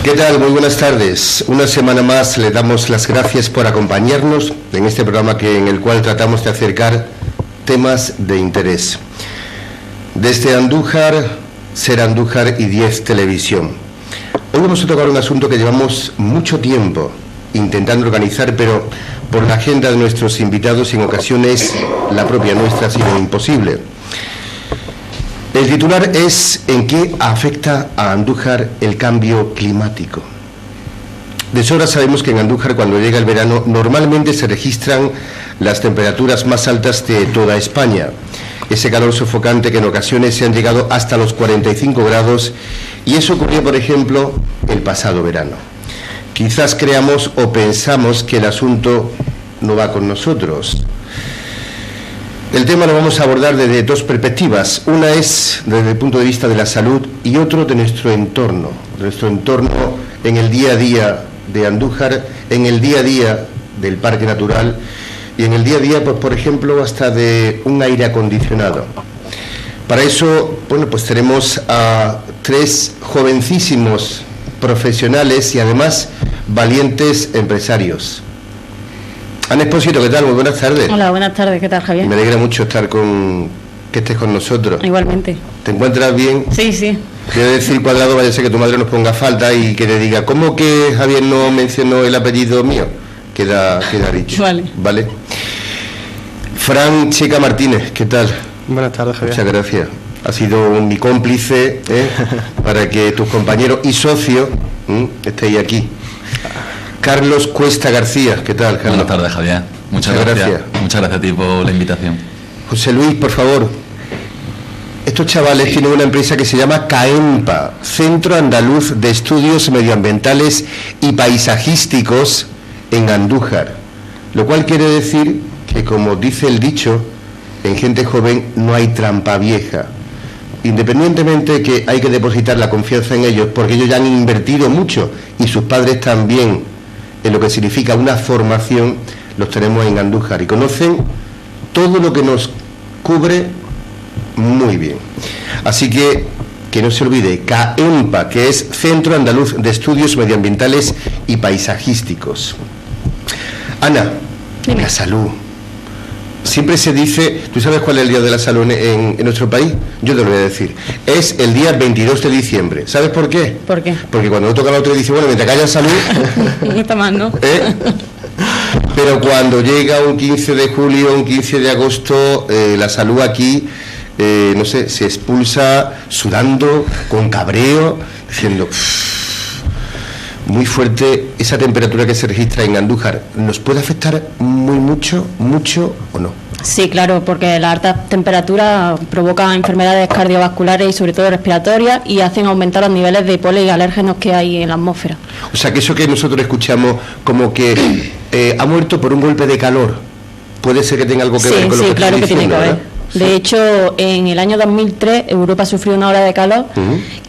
¿Qué tal? Muy buenas tardes. Una semana más le damos las gracias por acompañarnos en este programa en el cual tratamos de acercar temas de interés. Desde Andújar, Ser Andújar y 10 Televisión. Hoy vamos a tocar un asunto que llevamos mucho tiempo intentando organizar, pero por la agenda de nuestros invitados en ocasiones la propia nuestra ha sido imposible. El titular es ¿en qué afecta a Andújar el cambio climático? De sobra sabemos que en Andújar, cuando llega el verano, normalmente se registran las temperaturas más altas de toda España. Ese calor sofocante que en ocasiones se han llegado hasta los 45 grados, y eso ocurrió, por ejemplo, el pasado verano. Quizás creamos o pensamos que el asunto no va con nosotros. El tema lo vamos a abordar desde dos perspectivas. Una es desde el punto de vista de la salud y otro de nuestro entorno en el día a día de Andújar, en el día a día del Parque Natural y en el día a día, pues, por ejemplo, hasta de un aire acondicionado. Para eso, bueno, pues tenemos a tres jovencísimos profesionales y además valientes empresarios. Ana Expósito, ¿qué tal? Muy buenas tardes. Hola, buenas tardes, ¿qué tal, Javier? Me alegra mucho que estés con nosotros. Igualmente. ¿Te encuentras bien? Sí, sí. Quiero decir, Cuadrado, vaya a ser que tu madre nos ponga falta y que te diga, ¿cómo que Javier no mencionó el apellido mío? Queda dicho. Vale. Fran Checa Martínez, ¿qué tal? Buenas tardes, Javier. Muchas gracias. Ha sido mi cómplice para que tus compañeros y socios estéis aquí. Carlos Cuesta García, ¿qué tal, Carlos? Buenas tardes, Javier. Muchas gracias. Muchas gracias a ti por la invitación. José Luis, por favor. Estos chavales tienen una empresa que se llama CAEMPA, Centro Andaluz de Estudios Medioambientales y Paisajísticos en Andújar, lo cual quiere decir que, como dice el dicho, en gente joven no hay trampa vieja. Independientemente de que hay que depositar la confianza en ellos, porque ellos ya han invertido mucho y sus padres también en lo que significa una formación, los tenemos en Andújar y conocen todo lo que nos cubre muy bien. Así que no se olvide, CAEMPA, que es Centro Andaluz de Estudios Medioambientales y Paisajísticos. Ana, la salud. Siempre se dice, ¿tú sabes cuál es el Día de la Salud en nuestro país? Yo te lo voy a decir. Es el día 22 de diciembre. ¿Sabes por qué? ¿Por qué? Porque cuando uno toca la otra dice, bueno, mientras que haya salud... No está mal, ¿no? Pero cuando llega un 15 de julio, un 15 de agosto, la salud aquí, no sé, se expulsa sudando, con cabreo, diciendo... Muy fuerte esa temperatura que se registra en Andújar. ¿Nos puede afectar mucho o no? Sí, claro, porque la alta temperatura provoca enfermedades cardiovasculares y sobre todo respiratorias y hacen aumentar los niveles de polen y alérgenos que hay en la atmósfera. O sea, que eso que nosotros escuchamos como que ha muerto por un golpe de calor, ¿puede ser que tenga algo que ver con lo que claro que tiene que ver. ¿verdad? De hecho, en el año 2003 Europa sufrió una ola de calor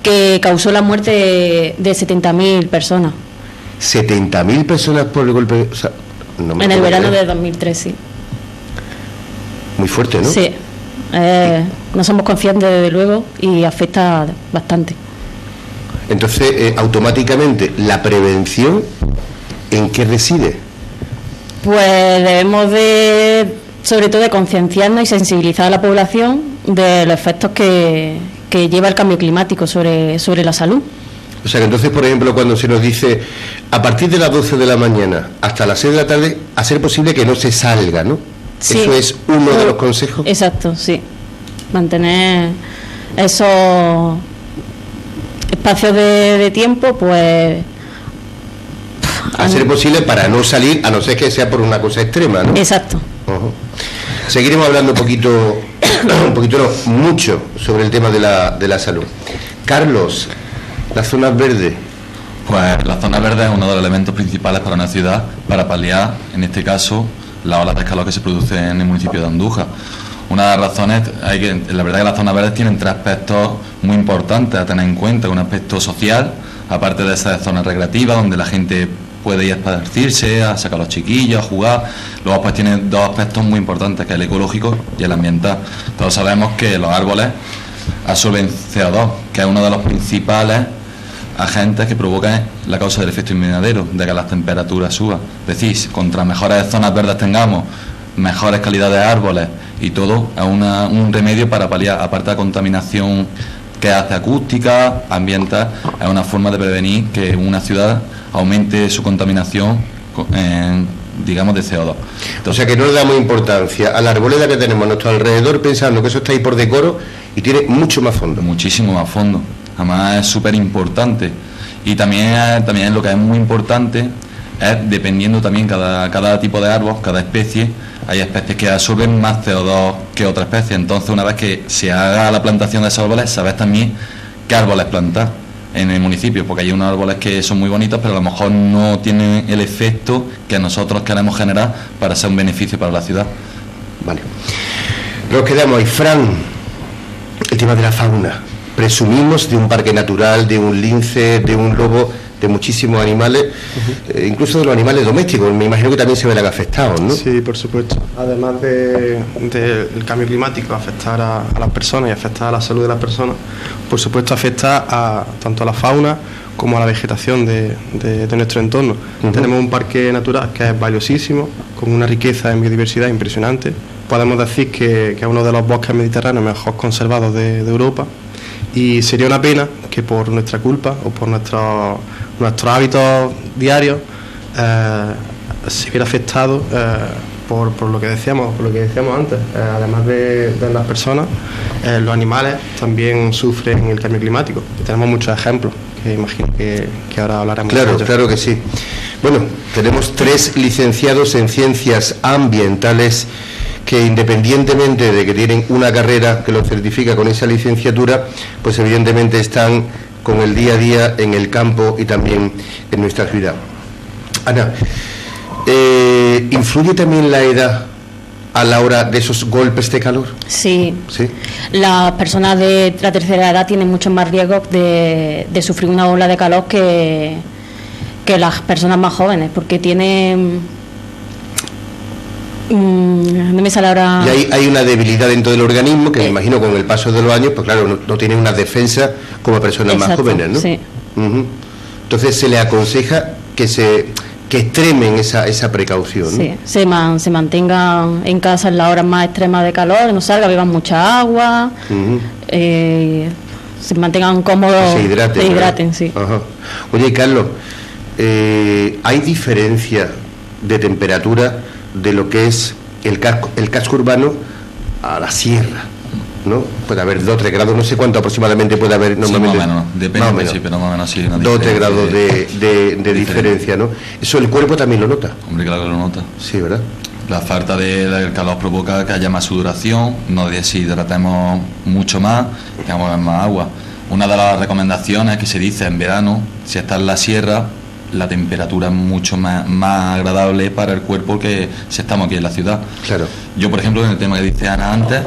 que causó la muerte de 70.000 personas. ¿70.000 personas por el golpe? O sea, en el verano de 2003, sí. Muy fuerte, ¿no? Sí. No somos conscientes, desde luego, y afecta bastante. Entonces, automáticamente, ¿la prevención en qué reside? Pues debemos sobre todo de concienciarnos y sensibilizar a la población de los efectos que lleva el cambio climático sobre la salud. O sea que entonces, por ejemplo, cuando se nos dice a partir de las 12 de la mañana hasta las 6 de la tarde, a ser posible que no se salga, ¿no? Sí. Eso es uno de los consejos. Exacto, sí. Mantener esos espacios de tiempo, pues... A ser posible para no salir, a no ser que sea por una cosa extrema, ¿no? Exacto. Seguiremos hablando mucho sobre el tema de la salud. Carlos, las zonas verdes. Pues la zona verde es uno de los elementos principales para una ciudad para paliar, en este caso, las olas de calor que se producen en el municipio de Andújar. Una de las razones, la verdad que las zonas verdes tienen tres aspectos muy importantes a tener en cuenta. Un aspecto social, aparte de esas zonas recreativas donde la gente puede ir a esparcirse, a sacar a los chiquillos, a jugar. Luego pues tiene dos aspectos muy importantes, que es el ecológico y el ambiental. Todos sabemos que los árboles absorben CO2, que es uno de los principales agentes que provocan la causa del efecto invernadero, de que las temperaturas suban. Es decir, contra mejores zonas verdes tengamos, mejores calidades de árboles y todo, es un remedio para paliar, aparte de la contaminación que hace acústica, ambiental, es una forma de prevenir que una ciudad aumente su contaminación, digamos, de CO2. Entonces, o sea que no le damos importancia a la arboleda que tenemos a nuestro alrededor pensando que eso está ahí por decoro y tiene mucho más fondo. Muchísimo más fondo. Además es súper importante. Y también lo que es muy importante es, dependiendo también cada tipo de árbol, cada especie, hay especies que absorben más CO2 que otras especies. Entonces, una vez que se haga la plantación de esos árboles, sabes también qué árboles plantar en el municipio, porque hay unos árboles que son muy bonitos, pero a lo mejor no tienen el efecto que nosotros queremos generar para ser un beneficio para la ciudad. Vale. Nos quedamos ahí. Fran, el tema de la fauna. Presumimos de un parque natural, de un lince, de un lobo, de muchísimos animales, incluso de los animales domésticos. Me imagino que también se verán afectados, ¿no? Sí, por supuesto. Además del cambio climático, afectar a las personas y afectar a la salud de las personas, por supuesto afecta tanto a la fauna como a la vegetación de nuestro entorno. Tenemos un parque natural que es valiosísimo, con una riqueza en biodiversidad impresionante. Podemos decir que es uno de los bosques mediterráneos mejor conservados de Europa, y sería una pena que por nuestra culpa o por nuestros hábitos diarios se viera afectado por lo que decíamos antes. Además de las personas, los animales también sufren el cambio climático. Y tenemos muchos ejemplos que imagino que ahora hablaremos de ellos. Claro que sí. Bueno, tenemos 3 licenciados en ciencias ambientales que, independientemente de que tienen una carrera que los certifica con esa licenciatura, pues evidentemente están con el día a día en el campo y también en nuestra ciudad. Ana, ¿influye también la edad a la hora de esos golpes de calor? Sí. ¿Sí? Las personas de la tercera edad tienen mucho más riesgo de sufrir una ola de calor que las personas más jóvenes, porque tienen... no me sale ahora... Y hay una debilidad dentro del organismo que me imagino con el paso de los años, pues claro, no tienen una defensa como personas más jóvenes, ¿no? Sí. Entonces se le aconseja que extremen esa precaución, ¿no? Sí, se mantengan en casa en las horas más extremas de calor, no salgan, beban mucha agua, se mantengan cómodos, se hidraten, sí. Ajá. Oye, Carlos, ¿hay diferencia de temperatura de lo que es el casco urbano a la sierra? ¿No? Puede haber 2 o 3 grados, no sé cuánto aproximadamente puede haber normalmente. Sí, más o menos, depende, más o menos. Sí, pero más o menos sí. 2 o 3 grados de diferencia, ¿no? Eso el cuerpo también lo nota. Hombre, claro que lo nota. Sí, ¿verdad? La falta del calor provoca que haya más sudoración, nos deshidratemos mucho más, tengamos que beber más agua. Una de las recomendaciones que se dice en verano, si está en la sierra, la temperatura es mucho más agradable para el cuerpo que si estamos aquí en la ciudad. Claro. Yo, por ejemplo, en el tema que dice Ana antes,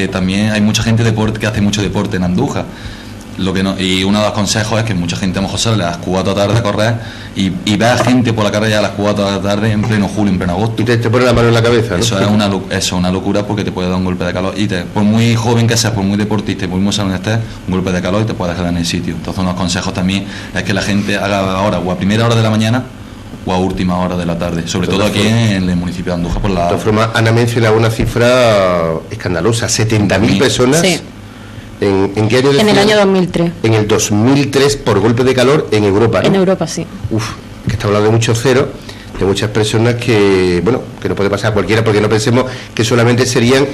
también hay mucha gente que hace mucho deporte en Andújar. Y uno de los consejos es que mucha gente a lo mejor sale a las 4 de la tarde a correr y ve a gente por la calle ya a las 4 de la tarde en pleno julio, en pleno agosto. Y te pone la mano en la cabeza, ¿no? Eso es una locura, porque te puede dar un golpe de calor. Y por muy joven que seas, por muy deportista, por muy sano que estés, un golpe de calor y te puede dejar en el sitio. Entonces, unos consejos también es que la gente haga ahora o a primera hora de la mañana o a última hora de la tarde, sobre todo aquí en el municipio de Andújar. De todas formas, Ana mencionaba una cifra escandalosa, 70.000 personas. Sí. ¿En qué año? En el año 2003. En el 2003 por golpe de calor en Europa, ¿no? En Europa, sí. Que está hablando de muchos ceros, de muchas personas que no puede pasar a cualquiera, porque no pensemos que solamente serían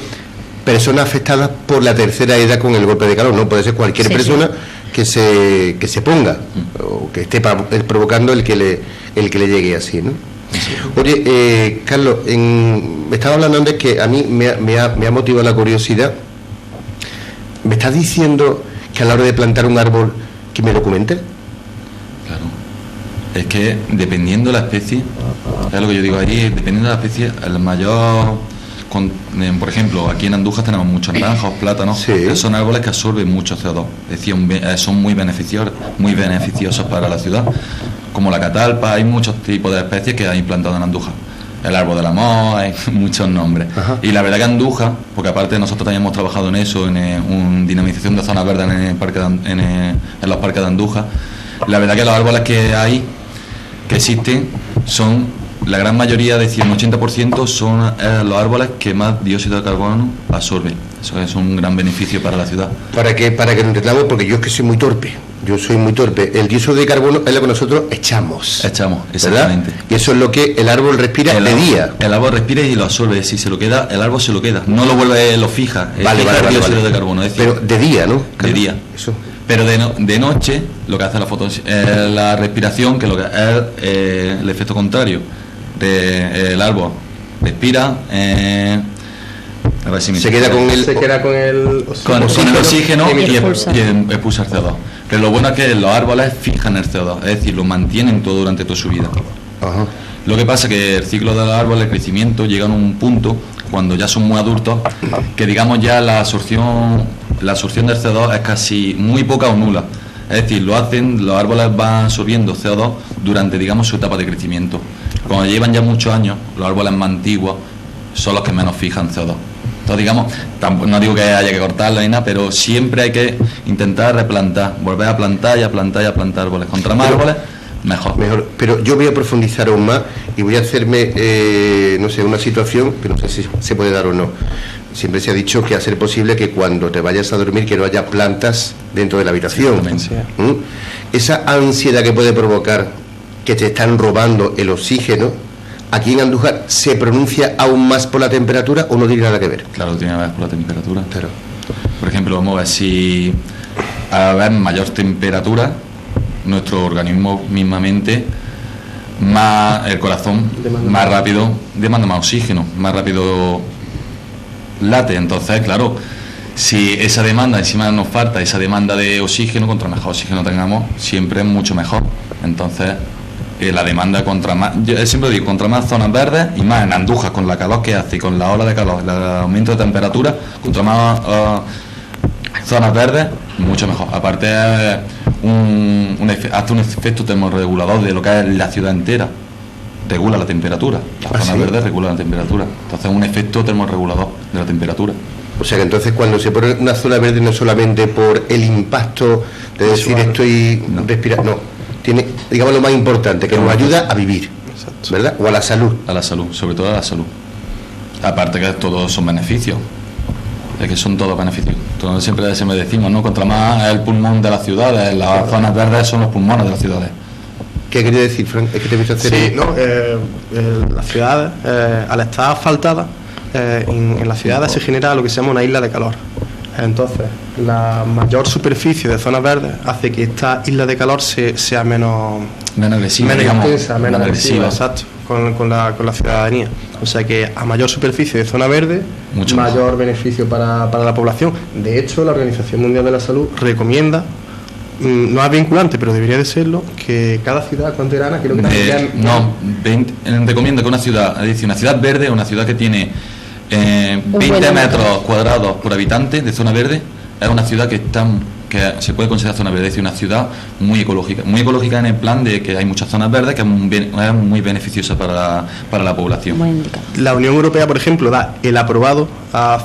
personas afectadas por la tercera edad con el golpe de calor, no puede ser cualquier persona que se ponga o que esté provocando el que le llegue así, ¿no? Oye, Carlos, me estaba hablando antes que a mí me ha motivado la curiosidad. ¿Me estás diciendo que a la hora de plantar un árbol que me documente? Claro. Es que dependiendo de la especie, es lo que yo digo allí, dependiendo de la especie, el mayor... por ejemplo, aquí en Andújar tenemos muchos naranjos, plátanos, que son árboles que absorben mucho CO2, es decir, son muy beneficiosos para la ciudad. Como la catalpa, hay muchos tipos de especies que hay plantados en Andújar. El árbol del amor, hay muchos nombres. Ajá. Y la verdad que Andújar, porque aparte nosotros también hemos trabajado en eso, en dinamización de zonas verdes en los parques de Andújar, La verdad que los árboles que existen, son, la gran mayoría, es decir, un 80% son los árboles que más dióxido de carbono absorben. Eso es un gran beneficio para la ciudad. Para que lo entendamos, porque yo es que soy muy torpe. El dióxido de carbono es lo que nosotros echamos. Exactamente. ¿Verdad? Y eso es lo que el árbol respira de día. El árbol respira y lo absorbe. Si se lo queda, el árbol se lo queda. No lo vuelve, lo fija. Vale. El dióxido de carbono. Es decir, pero de día, ¿no? De día. Eso. Pero de noche, lo que hace la respiración, que lo que es el efecto contrario. El árbol respira. A ver si se queda con el oxígeno y expulsa el CO2. Pero lo bueno es que los árboles fijan el CO2, es decir, lo mantienen todo durante toda su vida. Ajá. Lo que pasa es que el ciclo de los árboles, el crecimiento, llega a un punto, cuando ya son muy adultos, que digamos ya la absorción del CO2 es casi muy poca o nula. Es decir, los árboles van absorbiendo CO2 durante, digamos, su etapa de crecimiento. Cuando llevan ya muchos años, los árboles más antiguos son los que menos fijan CO2. Entonces, digamos, no digo que haya que cortarlo ni nada, pero siempre hay que intentar replantar, volver a plantar y a plantar y a plantar árboles. Contra más árboles, mejor. Pero yo voy a profundizar aún más y voy a hacerme, una situación que no sé si se puede dar o no. Siempre se ha dicho que a ser posible que cuando te vayas a dormir que no haya plantas dentro de la habitación. Esa ansiedad que puede provocar que te están robando el oxígeno, ¿aquí en Andújar se pronuncia aún más por la temperatura o no tiene nada que ver? Claro, tiene que ver por la temperatura. Claro. Por ejemplo, vamos a ver si a haber mayor temperatura, nuestro organismo mismamente, el corazón más rápido demanda más oxígeno, más rápido late. Entonces, claro, si esa demanda encima nos falta, esa demanda de oxígeno, contra mejor oxígeno tengamos, siempre es mucho mejor. Entonces, la demanda yo siempre digo, contra más zonas verdes y más en Andújar, con la calor que hace y con la ola de calor, el aumento de temperatura, contra más zonas verdes, mucho mejor. Aparte, hace un efecto termorregulador de lo que es la ciudad entera, regula la temperatura. Las zonas verdes regulan la temperatura. Entonces, un efecto termorregulador de la temperatura. O sea que entonces cuando se pone una zona verde no solamente por el impacto de decir estoy respirando, no. Tiene, digamos, lo más importante, que nos ayuda a vivir. Exacto. ¿Verdad? O a la salud. A la salud, sobre todo a la salud. Aparte que todos son beneficios. Es que son todos beneficios. Entonces siempre decimos, ¿no? Contra más el pulmón de las ciudades, las zonas verdes son los pulmones de las ciudades. ¿Qué quería decir, Frank? Es que te he visto hacer... Sí, las ciudades, al estar asfaltadas, en las ciudades se genera lo que se llama una isla de calor. Entonces, la mayor superficie de zonas verdes hace que esta isla de calor sea menos agresiva, menos agresiva, exacto, con la ciudadanía. O sea que a mayor superficie de zona verde, mucho mayor beneficio para la población. De hecho, la Organización Mundial de la Salud recomienda, no es vinculante, pero debería de serlo, que cada ciudad conterana, creo que recomienda que una ciudad verde es una ciudad que tiene 20 metros cuadrados por habitante de zona verde, es una ciudad que se puede considerar zona verde, es decir, una ciudad muy ecológica en el plan de que hay muchas zonas verdes, que es muy beneficiosa para la población. La Unión Europea, por ejemplo, da el aprobado a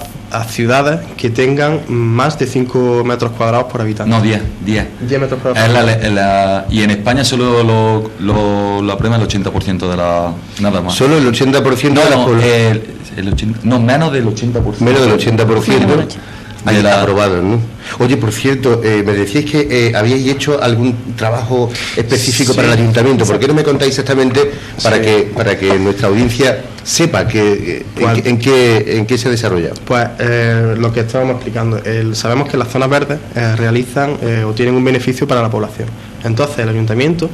ciudades que tengan más de 5 metros cuadrados por habitante. No, 10 metros cuadrados. Y en España solo lo aprueba el 80% de la... Nada más. ¿Solo el 80% de la población? Menos del 80%. Menos del 80%. Hay aprobado, ¿no? Oye, por cierto, me decíais que habíais hecho algún trabajo específico para el ayuntamiento. ¿Por qué no me contáis exactamente para que nuestra audiencia sepa en qué se desarrolla? Pues lo que estábamos explicando. Sabemos que las zonas verdes realizan o tienen un beneficio para la población. Entonces, el ayuntamiento,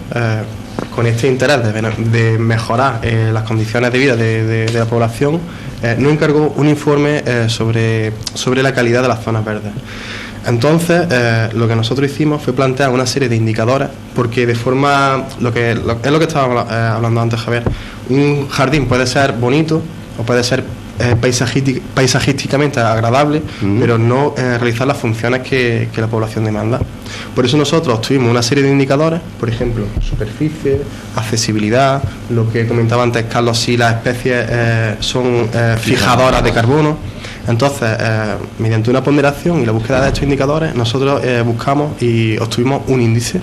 con este interés de mejorar las condiciones de vida de la población, nos encargó un informe sobre la calidad de las zonas verdes. Entonces, lo que nosotros hicimos fue plantear una serie de indicadores, porque de forma, es lo que estábamos hablando antes, Javier, un jardín puede ser bonito o puede ser paisajísticamente agradable, pero no realizar las funciones que la población demanda. Por eso nosotros tuvimos una serie de indicadores, por ejemplo, superficie, accesibilidad, lo que comentaba antes Carlos, si las especies son fijadoras de carbono. Entonces, mediante una ponderación y la búsqueda de estos indicadores, nosotros buscamos y obtuvimos un índice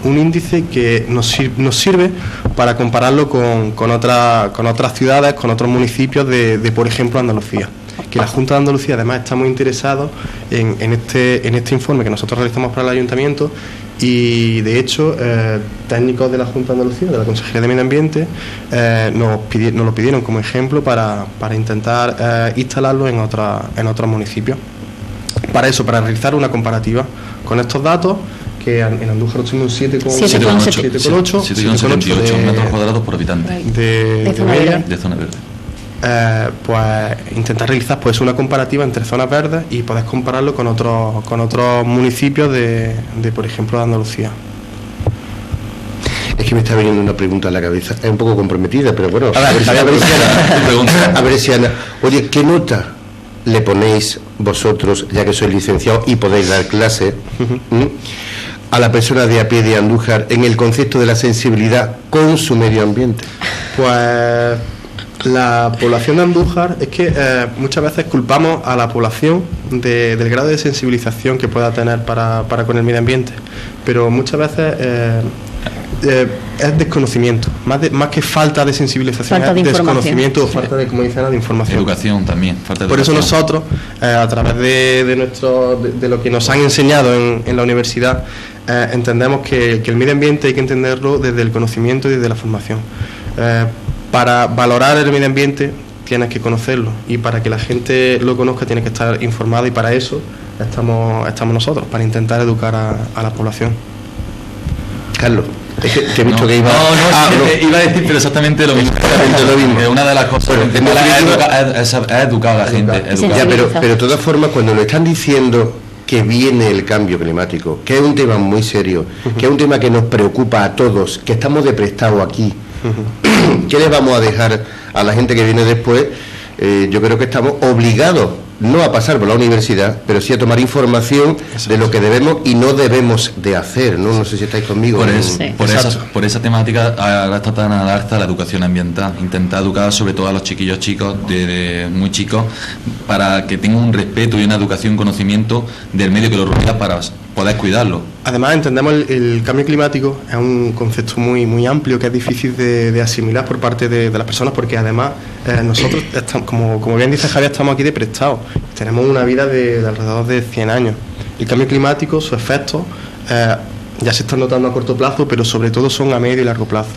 un índice que nos sirve para compararlo con otras ciudades, con otros municipios de, por ejemplo, Andalucía. Que la Junta de Andalucía además está muy interesado en este informe que nosotros realizamos para el Ayuntamiento, y de hecho técnicos de la Junta de Andalucía, de la Consejería de Medio Ambiente, nos lo pidieron como ejemplo para intentar instalarlo en otros municipios. Para realizar una comparativa con estos datos, que en Andújar tenemos 7,8 metros cuadrados por habitante de zona verde. Pues intentar realizar pues una comparativa entre zonas verdes y poder compararlo con otros municipios de por ejemplo de Andalucía. Es que me está viniendo una pregunta a la cabeza, es un poco comprometida, pero bueno, a ver si Ana, oye, ¿qué nota le ponéis vosotros, ya que sois licenciados y podéis dar clase, a la persona de a pie de Andújar en el concepto de la sensibilidad con su medio ambiente? Pues la población de Andújar, es que muchas veces culpamos a la población del grado de sensibilización que pueda tener para con el medio ambiente, pero muchas veces es desconocimiento, más que falta de sensibilización, es desconocimiento o falta de, como dicen, de información. Educación también, falta de Por educación. eso nosotros, a través de lo que nos han enseñado en la universidad, entendemos que el medio ambiente hay que entenderlo desde el conocimiento y desde la formación. Para valorar el medio ambiente tienes que conocerlo, y para que la gente lo conozca tiene que estar informada, y para eso estamos nosotros, para intentar educar a la población. Carlos, es que te he visto que iba... iba a decir pero exactamente lo mismo. Una de las cosas es educar a la gente. Ya, pero de todas formas, cuando nos están diciendo que viene el cambio climático, que es un tema muy serio, que es un tema que nos preocupa a todos, que estamos de prestado aquí, ¿qué les vamos a dejar a la gente que viene después? Yo creo que estamos obligados, no a pasar por la universidad, pero sí a tomar información de lo que debemos y no debemos de hacer, ¿no? No sé si estáis conmigo. Por esa temática ahora está tan al alza la educación ambiental. Intentar educar sobre todo a los chiquillos chicos, de muy chicos, para que tengan un respeto y una educación, conocimiento del medio que los rodea para poder cuidarlo. Además, entendemos el cambio climático es un concepto muy amplio, que es difícil de asimilar por parte de las personas, porque además nosotros, como bien dice Javier, estamos aquí de prestado. Tenemos una vida de alrededor de 100 años. El cambio climático, sus efectos, ya se están notando a corto plazo, pero sobre todo son a medio y largo plazo.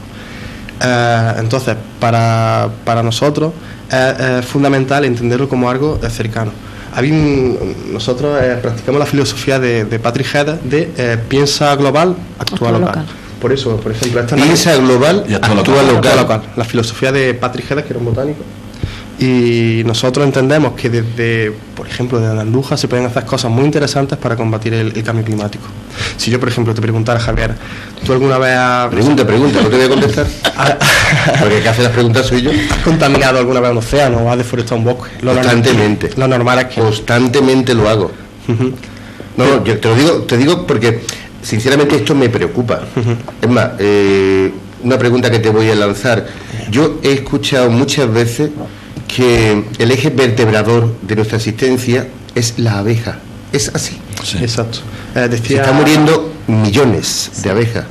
Entonces, para nosotros es fundamental entenderlo como algo cercano. Nosotros practicamos la filosofía de Patrick Hedges de piensa global, actúa local. Por eso, por ejemplo, piensa global y actúa local. La filosofía de Patrick Hedges, que era un botánico. Y nosotros entendemos que desde, por ejemplo, desde Andújar se pueden hacer cosas muy interesantes para combatir el cambio climático. Si yo, por ejemplo, te preguntara, Javier, ¿tú alguna vez has... Pregunta, no te voy a contestar. Porque el que hace las preguntas soy yo. ¿Has contaminado alguna vez un océano o has deforestado un bosque? Constantemente. Lo normal es que... Constantemente lo hago. No, yo te digo porque, sinceramente, esto me preocupa. Es más, una pregunta que te voy a lanzar. Yo he escuchado muchas veces que el eje vertebrador de nuestra existencia es la abeja. ¿Es así? Sí. Exacto. Se están muriendo millones de abejas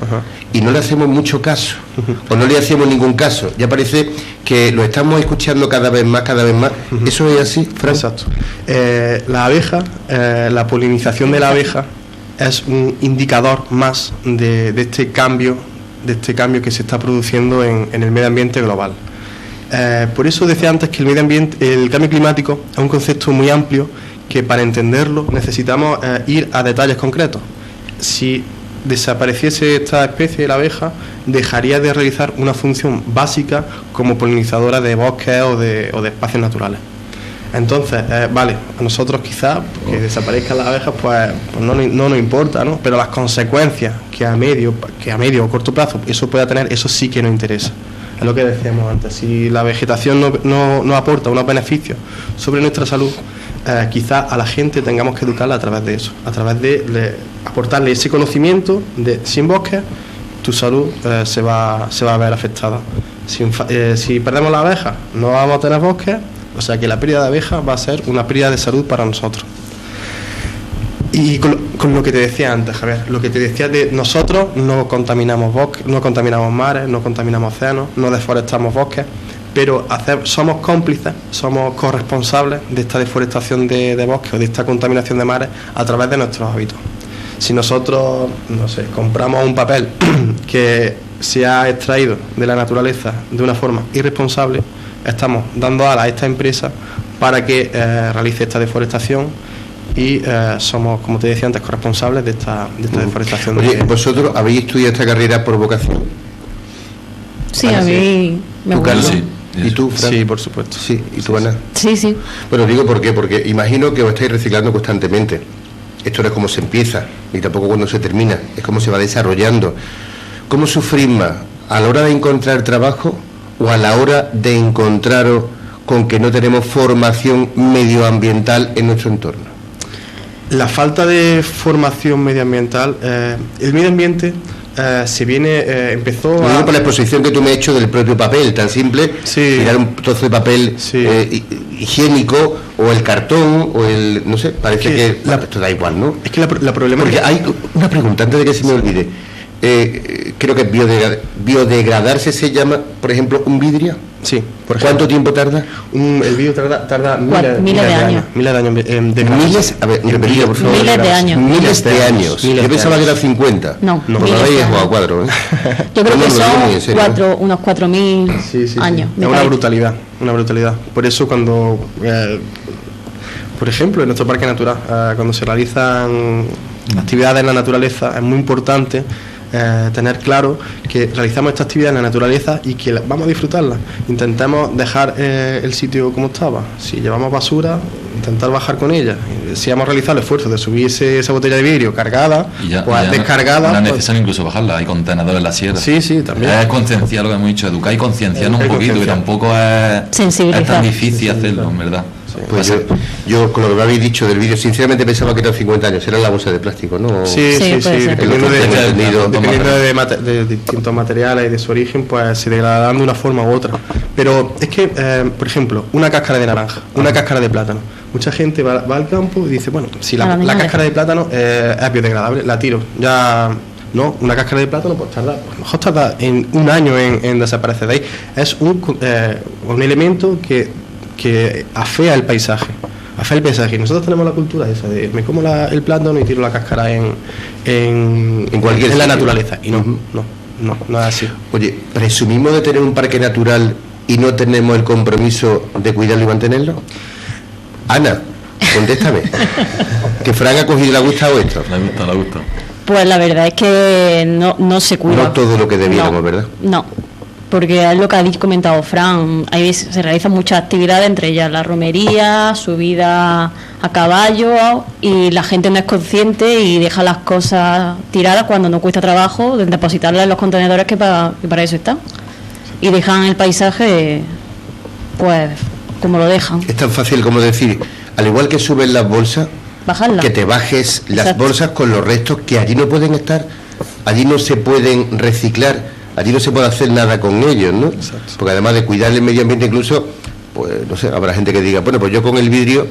y no le hacemos mucho caso, o no le hacemos ningún caso. Ya parece que lo estamos escuchando cada vez más. ¿Eso es así, Fran? Exacto. La abeja, la polinización de la abeja es un indicador más de este cambio que se está produciendo en el medio ambiente global. Por eso decía antes que el cambio climático es un concepto muy amplio, que para entenderlo necesitamos ir a detalles concretos. Si desapareciese esta especie de la abeja, dejaría de realizar una función básica como polinizadora de bosques o de espacios naturales. Entonces, vale, a nosotros quizás que desaparezcan las abejas pues no nos importa, ¿no? Pero las consecuencias que a medio o corto plazo eso pueda tener, eso sí que nos interesa. Es lo que decíamos antes. Si la vegetación no aporta unos beneficios sobre nuestra salud, quizás a la gente tengamos que educarla a través de eso, a través de aportarle ese conocimiento de sin bosques tu salud se va a ver afectada. Si perdemos la abeja, no vamos a tener bosques, o sea que la pérdida de abejas va a ser una pérdida de salud para nosotros. Y con lo que te decía antes, Javier, lo que te decía de nosotros no contaminamos bosques, no contaminamos mares, no contaminamos océanos, no deforestamos bosques, pero somos cómplices, somos corresponsables de esta deforestación de bosques o de esta contaminación de mares a través de nuestros hábitos. Si nosotros, no sé, compramos un papel que se ha extraído de la naturaleza de una forma irresponsable, estamos dando alas a esta empresa para que realice esta deforestación y somos, como te decía antes, corresponsables de esta deforestación. Oye, ¿vosotros habéis estudiado esta carrera por vocación? Sí, Ana, a mí me ¿Tú, gusta. Carlos? Sí. ¿Y tú, Fran? Sí, por supuesto. Sí, ¿y tú, Ana? Sí, sí. Bueno, digo por qué, porque imagino que os estáis reciclando constantemente. Esto no es como se empieza, ni tampoco cuando se termina, es como se va desarrollando. ¿Cómo sufrís más? ¿A la hora de encontrar trabajo o a la hora de encontraros con que no tenemos formación medioambiental en nuestro entorno? La falta de formación medioambiental, el medio ambiente empezó Lo digo por la exposición que tú me has hecho del propio papel, tan simple, Sí. tirar un trozo de papel Sí. higiénico o el cartón o el, no sé, parece que bueno, esto da igual, ¿no? Es que la problema Porque hay una pregunta antes de que se me olvide. Creo que biodegradarse se llama, por ejemplo, un vidrio. Sí, por ejemplo. ¿Cuánto tiempo tarda? El vídeo tarda Miles de años. Miles de años. Miles, a ver, repetidlo, por favor. Miles de años. Miles de años. Miles Yo de pensaba que años. eran 50. No, No, Pues miles no de habéis años. jugado a cuadro, ¿eh? Yo creo No, que no, lo digo muy en son serio. unos 4.000 Sí. años. Es me una parece. brutalidad, una brutalidad. Por eso cuando, por ejemplo, en nuestro parque natural, cuando se realizan actividades en la naturaleza, es muy importante tener claro que realizamos esta actividad en la naturaleza y que vamos a disfrutarla. Intentemos dejar el sitio como estaba. Si llevamos basura, intentar bajar con ella. Si hemos realizado el esfuerzo de subir esa botella de vidrio cargada, pues descargada. No es pues, necesario incluso bajarla, hay contenedores en la sierra. sí, también. Es concienciar lo que hemos dicho, educar y concienciarnos un Educar y poquito, que concienciar. tampoco es Sensibilizar. tan difícil hacerlo, en verdad. Pues yo, con lo que me habéis dicho del vídeo, sinceramente pensaba que eran 50 años. Era la bolsa de plástico, ¿no? Sí, puede ser. dependiendo, El otro tema entendido. de distintos materiales y de su origen, pues se degradan de una forma u otra. Pero es que, por ejemplo, una cáscara de naranja, una cáscara de plátano. Mucha gente va al campo y dice, bueno, si la cáscara de plátano es biodegradable, la tiro. Ya no, una cáscara de plátano pues tarda, pues, a lo mejor tarda en un año en desaparecer de ahí. Es un elemento que afea el paisaje. Afea el paisaje. Nosotros tenemos la cultura esa de me como el plátano y tiro la cáscara en cualquier en la sitio. naturaleza. Y Ujú. no es así. Oye, ¿presumimos de tener un parque natural y no tenemos el compromiso de cuidarlo y mantenerlo? Ana, contéstame. ¿Que Fran ha cogido y le ha gustado esto? La gusta. Pues la verdad es que no se cuida. No todo lo que debiéramos, ¿verdad? No, porque es lo que ha comentado Fran, ahí se realizan muchas actividades, entre ellas la romería, subida a caballo, y la gente no es consciente y deja las cosas tiradas cuando no cuesta trabajo de depositarlas en los contenedores que para eso están. Y dejan el paisaje, pues, como lo dejan, Es tan fácil como decir, al igual que suben las bolsas, bajarla. que te bajes las Exacto. bolsas con los restos que allí no pueden estar, allí no se pueden reciclar, allí no se puede hacer nada con ellos, ¿no? Exacto. Porque además de cuidar el medio ambiente incluso, pues no sé, habrá gente que diga, bueno, pues yo con el vidrio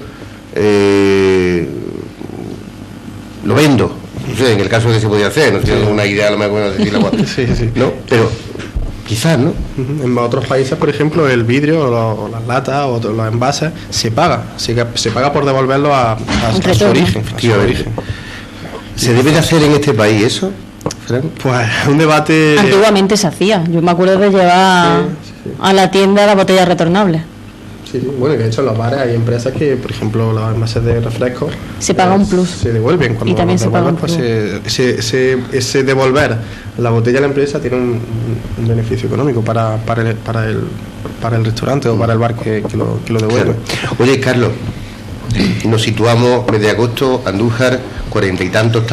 lo vendo. No sé, en el caso que se podía hacer, no tengo una idea, a lo mejor no decir Sí. ¿no? Pero quizás, ¿no? Ujú. En otros países, por ejemplo, el vidrio o las latas o los envases se paga. Se paga por devolverlo a su retorno. origen. a su Efectivamente. origen. ¿Se debe de hacer en este país eso, Fran? Pues un debate. Antiguamente se hacía, yo me acuerdo de llevar Sí. a la tienda la botella retornable. Sí. Bueno, de hecho en los bares hay empresas que, por ejemplo, los envases de refrescos Se paga un plus. se devuelven. Cuando Y también los se paga un devuelven, pues ese devolver la botella a la empresa tiene un beneficio económico para el restaurante o para el bar que lo devuelve. Claro. Oye, Carlos, nos situamos mes de agosto, Andújar, 40 y tantos,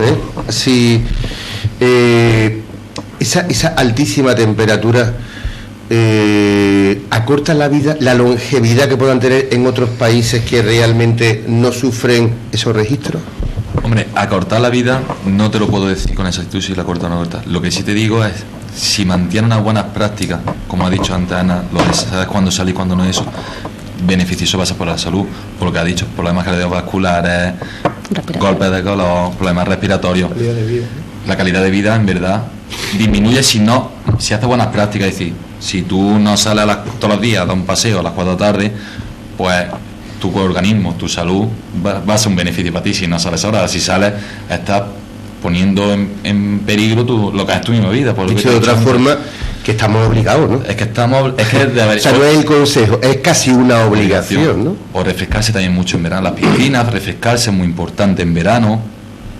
¿eh? Así, esa altísima temperatura acorta la vida, la longevidad que puedan tener en otros países que realmente no sufren esos registros. Hombre, acortar la vida no te lo puedo decir con exactitud si la corta o no corta. Lo que sí te digo es, si mantiene unas buenas prácticas, como ha dicho antes Ana, lo de sabes cuándo salir y cuándo no eso, beneficioso va a ser por la salud, por lo que ha dicho, problemas cardiovasculares, golpes de calor, problemas respiratorios. Calidad de vida. La calidad de vida, en verdad, disminuye si haces buenas prácticas. Es decir, si tú no sales todos los días a dar un paseo a las 4 de la tarde, pues tu organismo, tu salud va a ser un beneficio para ti. Si no sales ahora, si sales, estás poniendo en peligro lo que es tu misma vida. Por Dicho de otra forma, que estamos obligados, ¿no? Es que de haber, o sea, no es el consejo, es casi una obligación, ¿no? O refrescarse también mucho en verano. Las piscinas, refrescarse es muy importante en verano.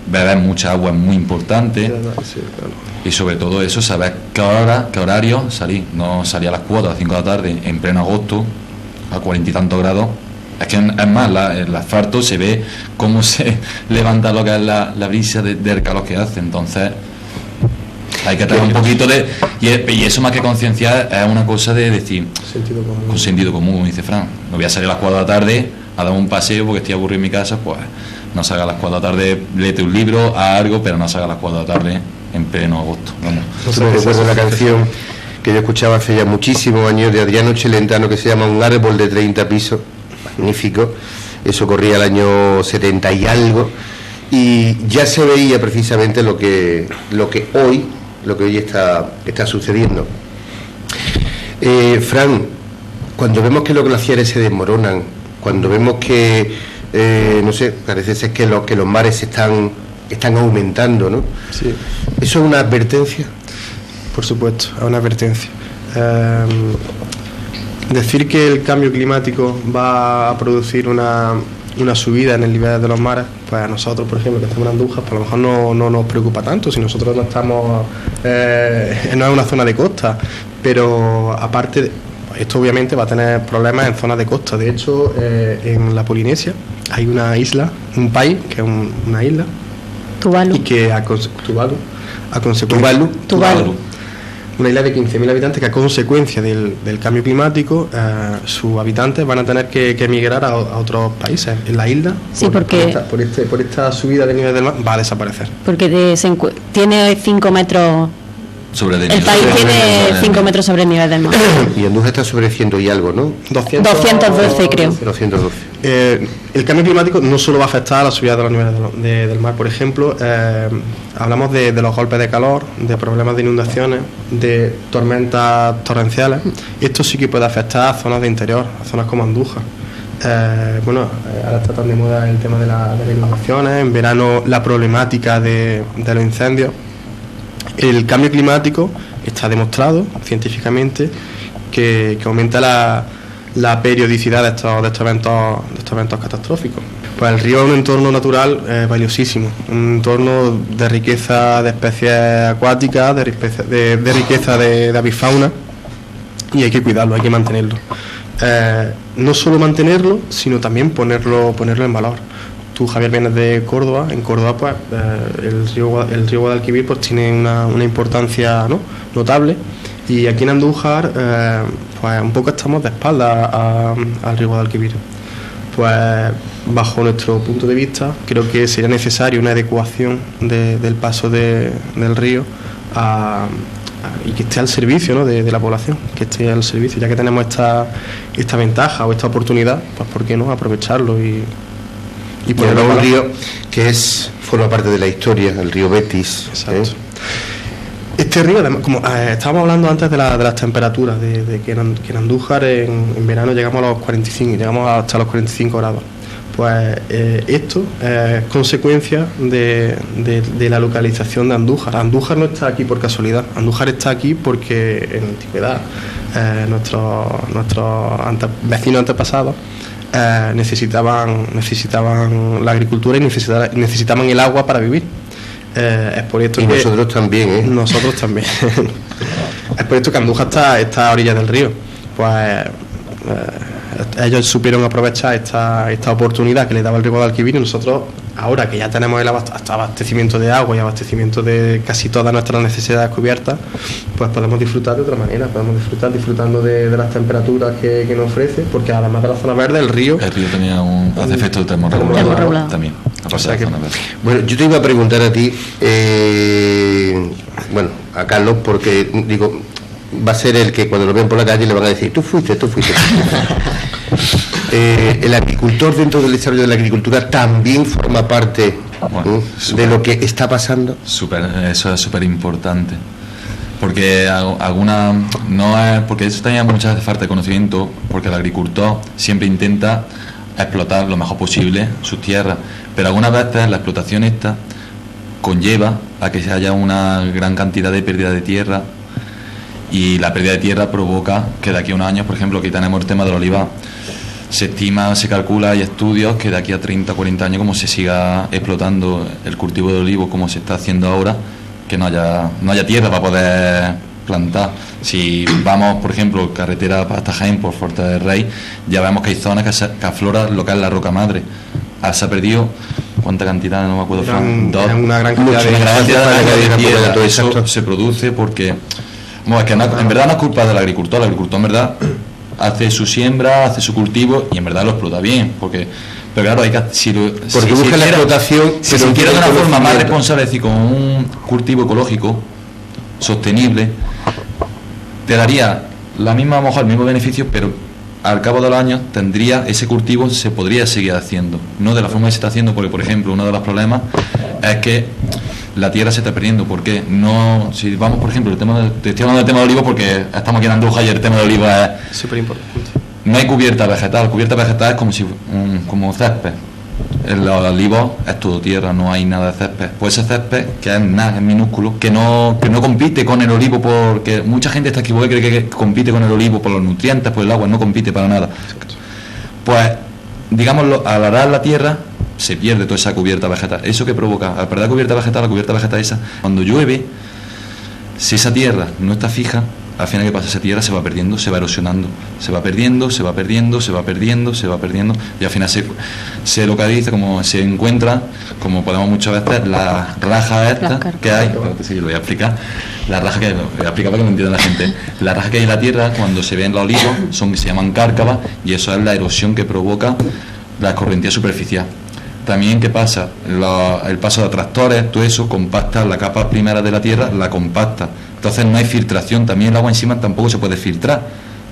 Beber mucha agua es muy importante. Sí, claro. Y sobre todo eso, saber qué horario salir. No salir a las 4 a las 5 de la tarde en pleno agosto a 40 y tantos grados. Es que es más, el asfalto se ve cómo se levanta lo que es la brisa del calor que hace. Entonces hay que tener un poquito de... Y eso más que concienciar es una cosa de decir... Sentido común. Con sentido común, como dice Fran. No voy a salir a las 4 de la tarde a dar un paseo porque estoy aburrido en mi casa, pues no salga a las 4 de la tarde, léete un libro, a algo, pero no salga a las 4 de la tarde en pleno agosto. Vamos. Me recuerdo una canción que yo escuchaba hace ya muchísimos años de Adriano Celentano que se llama Un árbol de 30 pisos, magnífico. Eso corría el año 70 y algo, y ya se veía precisamente lo que hoy está sucediendo. Fran, cuando vemos que los glaciares se desmoronan, cuando vemos que no sé, parece ser que los mares están aumentando, ¿no? Sí. ¿Eso es una advertencia? Por supuesto, es una advertencia. Decir que el cambio climático va a producir una subida en el nivel de los mares, pues a nosotros, por ejemplo, que estamos en Andújar, pues a lo mejor no nos preocupa tanto, si nosotros no estamos, no es una zona de costa, pero aparte, esto obviamente va a tener problemas en zonas de costa. De hecho, en la Polinesia hay una isla, un país, que es una isla, Tuvalu. y que Tuvalu, a consecuencia... Tuvalu. Una isla de 15.000 habitantes que a consecuencia del cambio climático sus habitantes van a tener que emigrar a otros países. En la isla, sí, porque por esta subida del nivel del mar, va a desaparecer. Porque tiene 5 metros... Sobre el país tiene 5 metros sobre el nivel del mar. Y Andújar está sobre 100 y algo, ¿no? 212, creo. 212. El cambio climático no solo va a afectar a la subida de los niveles del mar. Por ejemplo, hablamos de los golpes de calor, de problemas de inundaciones, de tormentas torrenciales. Esto sí que puede afectar a zonas de interior, a zonas como Andújar. Ahora está tan de moda el tema de las inundaciones. En verano la problemática de los incendios. El cambio climático está demostrado científicamente que aumenta la periodicidad de estos eventos catastróficos. Pues el río es un entorno natural valiosísimo, un entorno de riqueza de especies acuáticas, de riqueza de avifauna, y hay que cuidarlo, hay que mantenerlo. No solo mantenerlo, sino también ponerlo en valor. Tú, Javier, vienes de Córdoba. En Córdoba, pues, el río Guadalquivir pues tiene una importancia, ¿no?, notable. Y aquí en Andújar, pues un poco estamos de espaldas al río Guadalquivir. Pues, bajo nuestro punto de vista, creo que sería necesario una adecuación del paso del río y que esté al servicio, ¿no?, de la población, que esté al servicio, ya que tenemos esta ventaja o esta oportunidad, pues por qué no aprovecharlo y ponerlo un río que forma parte de la historia, el río Betis. Exacto. Este río, como estábamos hablando antes de las temperaturas, de que en Andújar en verano llegamos hasta los 45 grados. Pues esto es consecuencia de la localización de Andújar. Andújar no está aquí por casualidad. Andújar está aquí porque en la antigüedad nuestros vecinos antepasados necesitaban la agricultura y necesitaban el agua para vivir. Es por esto y que nosotros también, ¿eh? Nosotros también. Es por esto que Andújar está a orillas del río. Pues ellos supieron aprovechar esta oportunidad que les daba el río Guadalquivir, y nosotros, ahora que ya tenemos el abastecimiento de agua y abastecimiento de casi todas nuestras necesidades cubiertas, pues podemos disfrutar de otra manera, podemos disfrutando de las temperaturas que nos ofrece, porque además de la zona verde, el río tenía hace efecto de termorregulado también. Bueno, yo te iba a preguntar a ti, a Carlos, porque digo, va a ser el que cuando lo ven por la calle le van a decir, tú fuiste. el agricultor dentro del desarrollo de la agricultura también forma parte de lo que está pasando. Eso es súper importante. Porque porque eso también muchas veces falta de conocimiento, porque el agricultor siempre intenta explotar lo mejor posible sus tierras, pero algunas veces la explotación esta conlleva a que haya una gran cantidad de pérdida de tierra, y la pérdida de tierra provoca que de aquí a unos años, por ejemplo, aquí tenemos el tema del olivar, se estima, se calcula, hay estudios que de aquí a 30, 40 años, como se siga explotando el cultivo de olivo como se está haciendo ahora, que no haya tierra para poder plantar. Si vamos, por ejemplo, carretera hasta Jaén por Fuerte del Rey, ya vemos que hay zonas que aflora lo que es la roca madre. Se ha perdido, ¿cuánta cantidad? No me acuerdo, una gran cantidad de tierra. Todo eso se produce porque, bueno, es que en verdad no es culpa del agricultor. El agricultor en verdad hace su siembra, hace su cultivo y en verdad lo explota bien, pero claro, hay que busca la explotación, si se quiere de una forma más responsable, es decir, con un cultivo ecológico sostenible, te daría la misma, a lo mejor el mismo beneficio, pero al cabo de los años ese cultivo se podría seguir haciendo, no de la forma que se está haciendo, porque por ejemplo uno de los problemas es que la tierra se está perdiendo. Porque no, si vamos, por ejemplo, te estoy hablando del tema de olivo porque estamos aquí en Andújar y el tema de olivo es súper importante. No hay cubierta vegetal. Cubierta vegetal es como césped. El olivo es todo tierra, no hay nada de césped. Pues ese césped, que es nada, es minúsculo, que no compite con el olivo, porque mucha gente está equivocada y cree que compite con el olivo por los nutrientes, por el agua, no compite para nada. Pues, digámoslo, al arar la tierra se pierde toda esa cubierta vegetal. ¿Eso que provoca? Al perder la cubierta vegetal esa, cuando llueve, si esa tierra no está fija, al final, ¿qué pasa? Esa tierra se va perdiendo, se va erosionando, se va perdiendo, y al final se localiza, como se encuentra, como podemos muchas veces, las rajas estas que hay. Sí, lo voy a explicar. Las rajas que voy a explicar para que lo entienda la gente. Las rajas que hay en la tierra, cuando se ven los olivos, se llaman cárcavas, y eso es la erosión que provoca la escorrentía superficial. También, ¿qué pasa? El paso de tractores, todo eso compacta la capa primera de la tierra, la compacta. Entonces no hay filtración. También el agua encima tampoco se puede filtrar,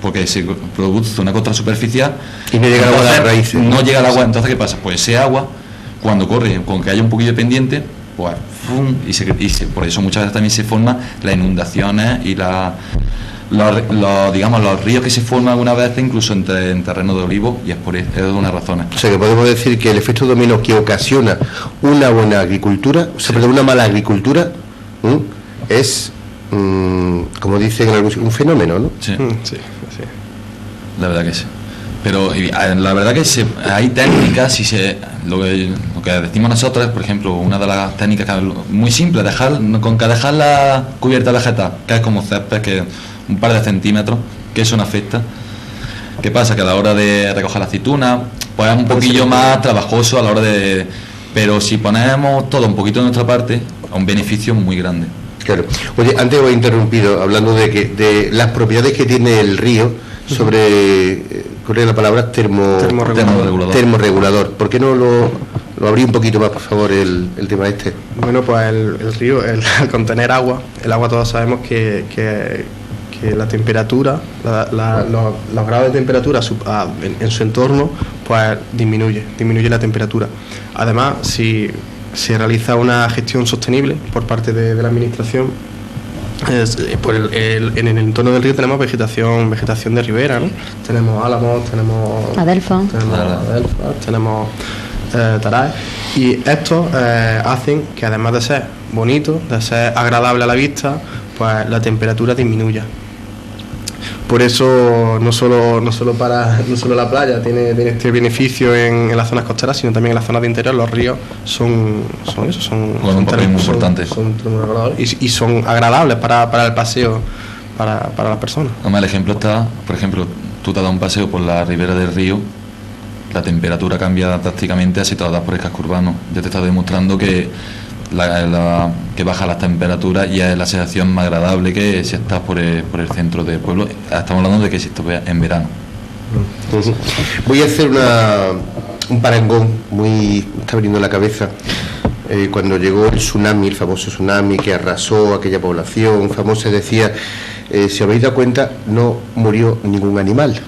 porque se produce una costra superficial y no llega el agua a las raíces. No llega el agua. Entonces, ¿qué pasa? Pues ese agua, cuando corre, con que haya un poquillo de pendiente, pues por eso muchas veces también se forman las inundaciones y los ríos que se forman alguna vez incluso en terreno de olivo, y es una razón. O sea, que podemos decir que el efecto dominó que ocasiona una buena agricultura, una mala agricultura, es, como dicen un fenómeno, ¿no? Sí. La verdad que sí. Pero la verdad que hay técnicas, lo que decimos nosotros, por ejemplo, una de las técnicas que es muy simple, dejar la cubierta vegetal, que es como césped, que un par de centímetros, que eso no afecta. ¿Qué pasa? Que a la hora de recoger la aceituna, pues es un poquillo más trabajoso a la hora de... Pero si ponemos todo un poquito de nuestra parte, a un beneficio muy grande. Claro. Oye, antes os he interrumpido hablando de las propiedades que tiene el río sobre... ¿Cuál es la palabra? Termorregulador. ¿Por qué no lo abrí un poquito más, por favor, el tema este? Bueno, pues el río, al contener agua, el agua todos sabemos que la temperatura, los grados de temperatura en su entorno, pues disminuye la temperatura. Además, si se realiza una gestión sostenible por parte de la administración, en el entorno del río tenemos vegetación de ribera, ¿no? Tenemos álamos, tenemos adelfa, tenemos taraes, y estos hacen que, además de ser bonito, de ser agradable a la vista, pues la temperatura disminuya. Por eso no solo la playa tiene este beneficio en las zonas costeras, sino también en las zonas de interior. Los ríos son un papel muy importante. Y son agradables para el paseo para las personas. El ejemplo está, por ejemplo, tú te das un paseo por la ribera del río, la temperatura cambia drásticamente si te lo das por el casco urbano. Ya te está demostrando que que baja las temperaturas y es la sensación más agradable que si estás por el centro del pueblo. Estamos hablando de que si estás en verano. Voy a hacer un parangón me está viniendo a la cabeza. Cuando llegó el tsunami, el famoso tsunami que arrasó aquella población famosa, decía, si os habéis dado cuenta, no murió ningún animal,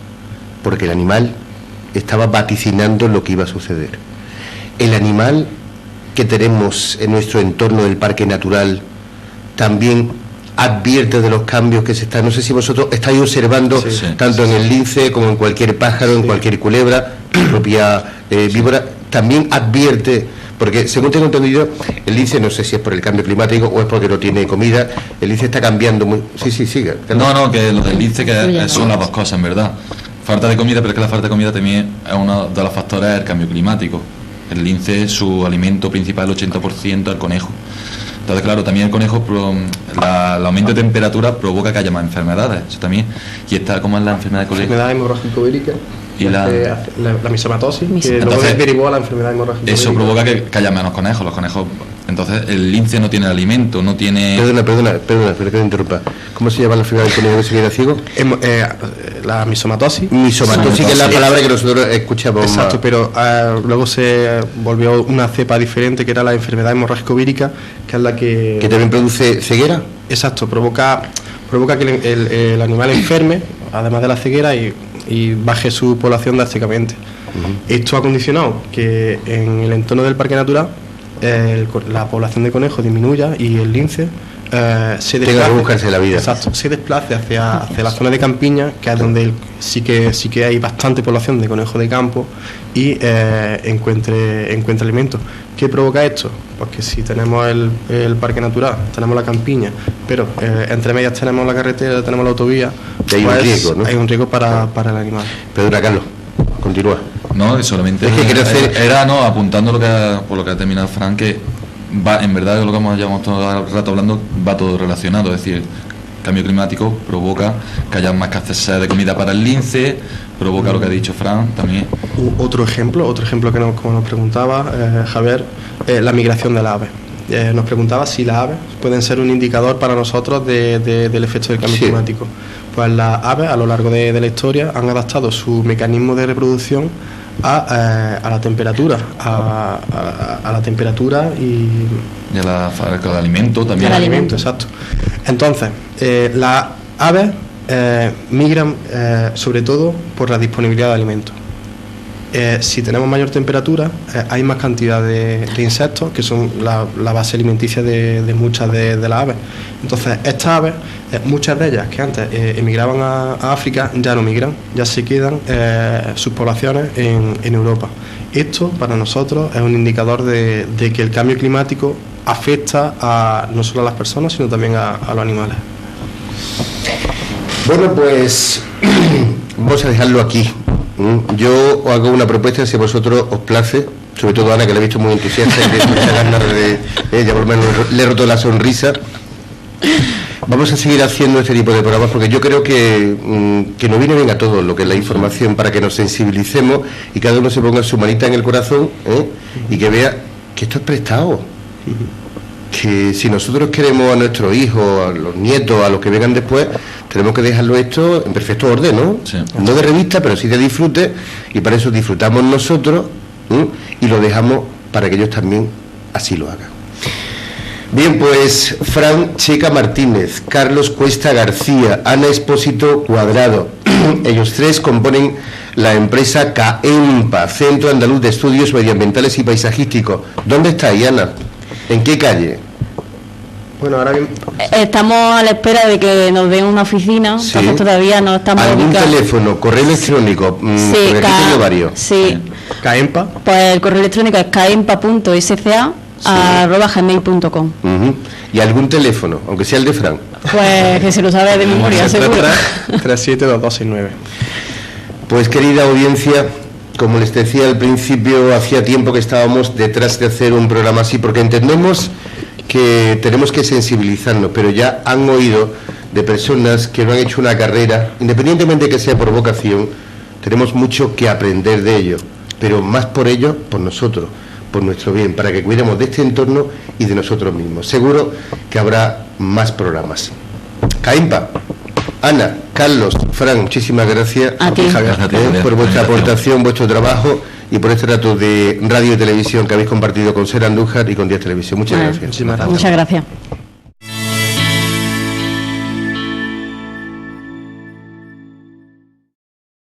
porque el animal estaba vaticinando lo que iba a suceder. El animal que tenemos en nuestro entorno del parque natural también advierte de los cambios que se están. No sé si vosotros estáis observando, tanto en el lince como en cualquier pájaro, en cualquier culebra, propia víbora, también advierte, porque según tengo entendido, el lince, no sé si es por el cambio climático o es porque no tiene comida, el lince está cambiando muy... Sí, sigue. No, que lo del lince que son las dos cosas, en verdad. Falta de comida, pero es que la falta de comida también es uno de los factores del cambio climático. El lince, su alimento principal, el 80% es el conejo. Entonces, claro, también el conejo, el aumento de temperatura provoca que haya más enfermedades. Eso también. Y está como es la enfermedad de conejo. Enfermedad hemorrágica vírica. Y la misomatosis, que luego derivó a la enfermedad hemorrágica. Eso provoca que haya menos conejos. Los conejos, entonces el lince no tiene alimento, no tiene... Perdona, que te interrumpa. ¿Cómo se llama la enfermedad del conejo que se queda ciego? La misomatosis. Misomatosis, que es la palabra que nosotros escuchamos. Exacto, pero luego se volvió una cepa diferente, que era la enfermedad hemorrágico vírica, que es la que... ¿Que también produce ceguera? Exacto, provoca que el animal enferme, además de la ceguera, y baje su población drásticamente. Esto ha condicionado que en el entorno del parque natural la población de conejos disminuya y el lince se desplace, buscarse la vida. Exacto, se desplace hacia la zona de campiña, que es donde sí que hay bastante población de conejos de campo, y encuentre alimentos. ¿Qué provoca esto? Porque si tenemos el parque natural, tenemos la campiña, pero entre medias tenemos la carretera, tenemos la autovía, hay un riesgo, ¿no? Hay un riesgo para el animal. Perdona, Carlos, continúa. No, solamente es que quiero hacer... era apuntando por lo que ha terminado Fran, que va, en verdad, lo que llevamos todo el rato hablando, va todo relacionado. Es decir, el cambio climático provoca que haya más escasez de comida para el lince, provoca lo que ha dicho Fran también. Otro ejemplo que como nos preguntaba Javier, la migración de las aves. Nos preguntaba si las aves pueden ser un indicador para nosotros del efecto del cambio climático. Pues las aves a lo largo de la historia han adaptado su mecanismo de reproducción a la temperatura, a la temperatura y al alimento también. Al alimento, exacto. Entonces, las aves migran sobre todo por la disponibilidad de alimentos. Si tenemos mayor temperatura, hay más cantidad de insectos, que son la base alimenticia de muchas de las aves. Entonces, estas aves, muchas de ellas que antes emigraban a África, ya no migran, ya se quedan sus poblaciones en Europa. Esto, para nosotros, es un indicador de que el cambio climático afecta no solo a las personas, sino también a los animales. Bueno, pues vamos a dejarlo aquí. Yo os hago una propuesta, si a vosotros os place, sobre todo a Ana, que la he visto muy entusiasta y de muchas ganas de por lo menos le he roto la sonrisa. Vamos a seguir haciendo este tipo de programas porque yo creo que nos viene bien a todos lo que es la información, para que nos sensibilicemos y cada uno se ponga su manita en el corazón y que vea que esto es prestado. Que si nosotros queremos a nuestros hijos, a los nietos, a los que vengan después, tenemos que dejarlo esto en perfecto orden, ¿no? Sí. No de revista, pero sí de disfrute, y para eso disfrutamos nosotros y lo dejamos para que ellos también así lo hagan. Bien, pues Fran Checa Martínez, Carlos Cuesta García, Ana Expósito Cuadrado, ellos tres componen la empresa CAEMPA, Centro Andaluz de Estudios Medioambientales y Paisajísticos. ¿Dónde está, Ana? ¿En qué calle? Bueno, ahora bien... Estamos a la espera de que nos den una oficina, sí. Entonces todavía no estamos ¿Algún teléfono, correo electrónico? Sí, varios. Sí. ¿CAEMPA? Pues el correo electrónico es caempa.sca@gmail.com. ¿Y algún teléfono, aunque sea el de Fran? Pues que se lo sabe de memoria, seguro. 372269. Pues querida audiencia, como les decía al principio, hacía tiempo que estábamos detrás de hacer un programa así, porque entendemos que tenemos que sensibilizarnos, pero ya han oído de personas que no han hecho una carrera, independientemente de que sea por vocación, tenemos mucho que aprender de ello, pero más por ello, por nosotros, por nuestro bien, para que cuidemos de este entorno y de nosotros mismos. Seguro que habrá más programas. CAEMPA, Ana, Carlos, Fran, muchísimas gracias a ti, Javier, por vuestra aportación, vuestro trabajo y por este rato de radio y televisión que habéis compartido con Ser Andújar y con Días Televisión. Muchas gracias. Muchas gracias.